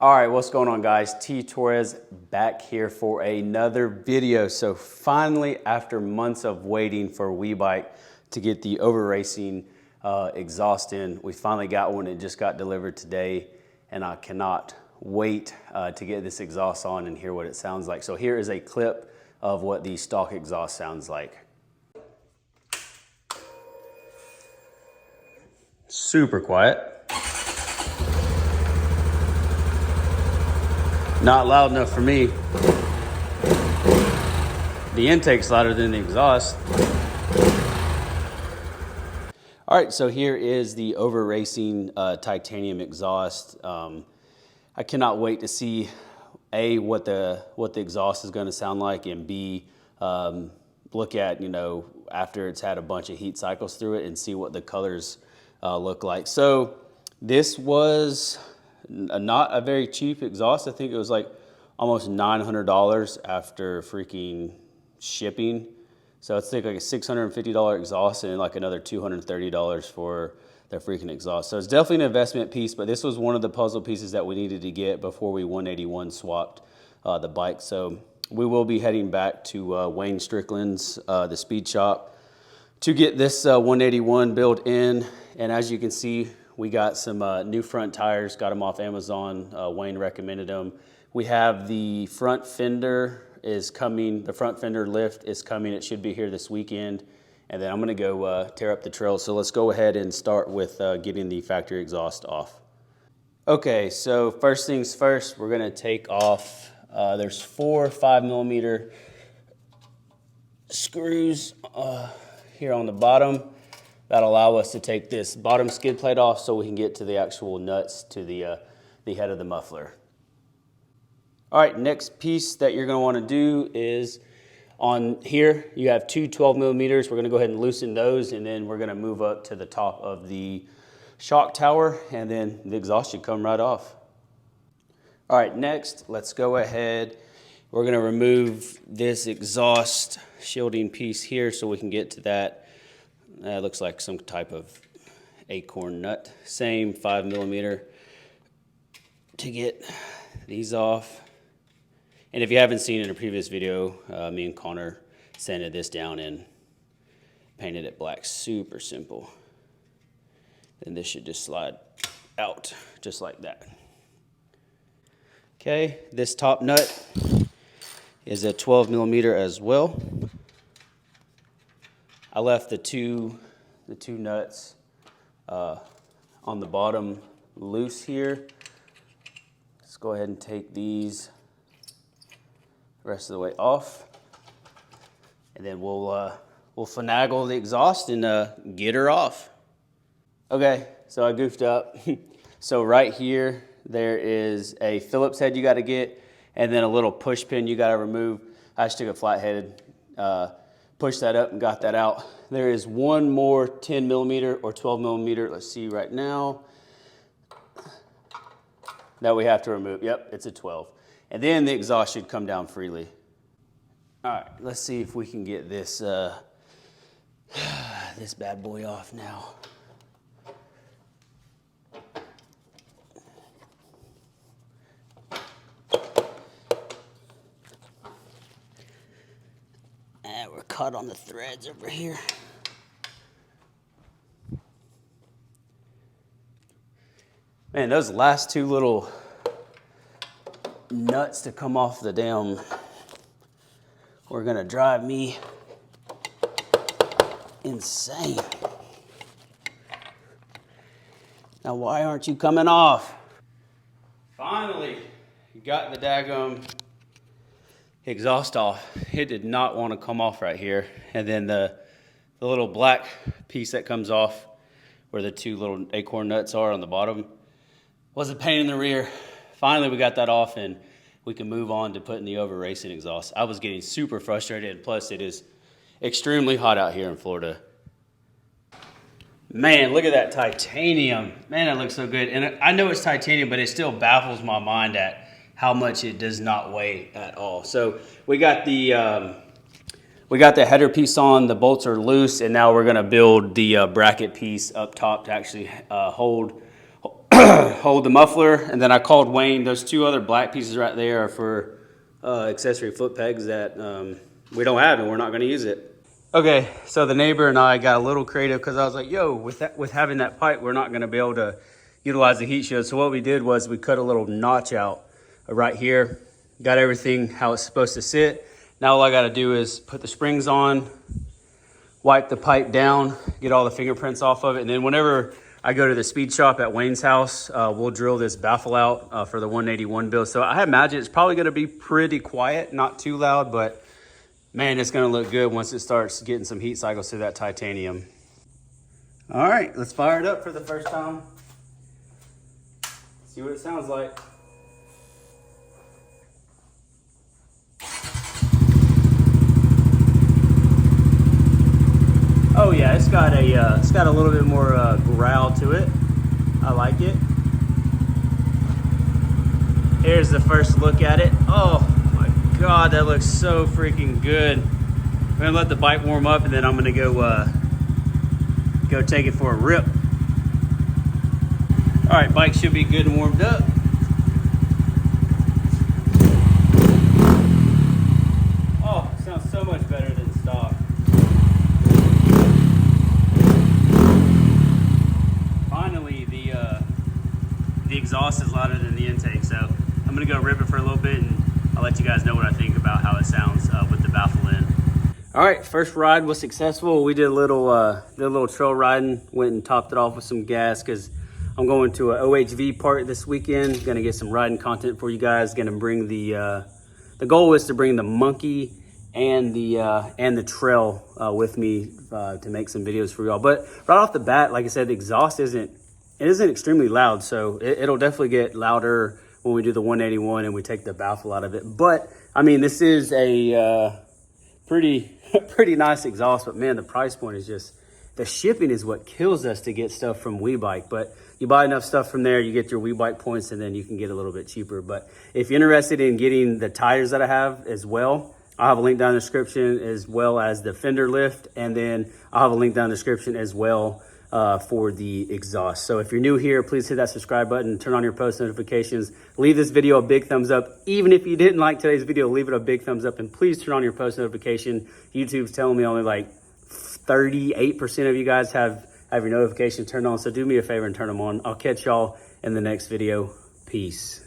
All right, what's going on, guys? T Torres back here for another video. So finally, after months of waiting for WeBike to get the over racing exhaust in, we finally got one. It just got delivered today, and I cannot wait to get this exhaust on and hear what it sounds like. So here is a clip of what the stock exhaust sounds like. Super quiet. Not loud enough for me. The intake's louder than the exhaust. All right, so here is the over racing titanium exhaust. I cannot wait to see A, what the exhaust is going to sound like, and B, look at, after it's had a bunch of heat cycles through it and see what the colors look like. So this was not a very cheap exhaust. I think it was like almost $900 after freaking shipping. So it's like a $650 exhaust and like another $230 for the freaking exhaust. So it's definitely an investment piece, but this was one of the puzzle pieces that we needed to get before we 181 swapped the bike. So we will be heading back to Wayne Strickland's, the speed shop, to get this 181 built in. And as you can see, we got some new front tires, got them off Amazon. Wayne recommended them. We have the front fender is coming. The front fender lift is coming. It should be here this weekend. And then I'm gonna go tear up the trail. So let's go ahead and start with getting the factory exhaust off. Okay, so first things first, we're gonna take off, there's 4 5mm screws here on the bottom that allow us to take this bottom skid plate off so we can get to the actual nuts to the head of the muffler. All right, next piece that you're gonna wanna do is on here, you have two 12mm. We're gonna go ahead and loosen those, and then we're gonna move up to the top of the shock tower, and then the exhaust should come right off. All right, next, let's go ahead. We're gonna remove this exhaust shielding piece here so we can get to that. That looks like some type of acorn nut. Same 5mm to get these off. And if you haven't seen in a previous video, me and Connor sanded this down and painted it black. Super simple. And this should just slide out just like that. Okay, this top nut is a 12mm as well. I left the two nuts on the bottom loose here. Let's go ahead and take these the rest of the way off, and then we'll finagle the exhaust and get her off. Okay, so I goofed up. So right here, there is a Phillips head you got to get, and then a little push pin you got to remove. I just took a flat-headed, pushed that up and got that out. There is one more 10mm or 12mm, let's see right now, that we have to remove. Yep, it's a 12. And then the exhaust should come down freely. All right, let's see if we can get this, this bad boy off now. We're caught on the threads over here. Man, those last two little nuts to come off the damn were gonna drive me insane. Now, why aren't you coming off? Finally, got the daggum exhaust off. It did not want to come off right here. And then the little black piece that comes off where the two little acorn nuts are on the bottom was a pain in the rear. Finally, we got that off and we can move on to putting the over racing exhaust. I was getting super frustrated, plus it is extremely hot out here in Florida. Man, look at that titanium. Man, that looks so good. And I know it's titanium, but it still baffles my mind at how much it does not weigh at all. So we got the header piece on, the bolts are loose, and now we're gonna build the bracket piece up top to actually hold hold the muffler, and then I called Wayne. Those two other black pieces right there are for accessory foot pegs that we don't have, and we're not going to use it. Okay, so the neighbor and I got a little creative because I was like, yo, with having that pipe, we're not going to be able to utilize the heat shield. So what we did was we cut a little notch out right here, got everything how it's supposed to sit. Now all I got to do is put the springs on, wipe the pipe down, get all the fingerprints off of it, and then whenever I go to the speed shop at Wayne's house, we'll drill this baffle out for the 181 build. So I imagine it's probably going to be pretty quiet, not too loud, but man, it's going to look good once it starts getting some heat cycles through that titanium. All right, let's fire it up for the first time. See what it sounds like. Oh yeah, it's got a little bit more growl to it. I like it. Here's the first look at it. Oh my God, that looks so freaking good. I'm gonna let the bike warm up, and then I'm gonna go take it for a rip. All right, bike should be good and warmed up. Oh, it sounds so much better than stock. Finally, the exhaust is louder than the intake, so I'm gonna go rip it for a little bit, and I'll let you guys know what I think about how it sounds with the baffle in. All right, first ride was successful. We did a little trail riding, went and topped it off with some gas because I'm going to an OHV part this weekend. Gonna get some riding content for you guys. Gonna bring the goal is to bring the monkey and the trail with me to make some videos for y'all. But right off the bat, like I said, the exhaust isn't extremely loud, so it'll definitely get louder when we do the 181 and we take the baffle out of it. But I mean, this is a pretty nice exhaust, but man, the price point is just, the shipping is what kills us to get stuff from WeBike. But you buy enough stuff from there, you get your WeBike points, and then you can get a little bit cheaper. But if you're interested in getting the tires that I have as well, I'll have a link down in the description, as well as the fender lift, and then I'll have a link down in the description as well for the exhaust. So if you're new here, please hit that subscribe button, turn on your post notifications, leave this video a big thumbs up. Even if you didn't like today's video, leave it a big thumbs up, and please turn on your post notification. YouTube's telling me only like 38% of you guys have your notifications turned on, so do me a favor and turn them on. I'll catch y'all in the next video. Peace.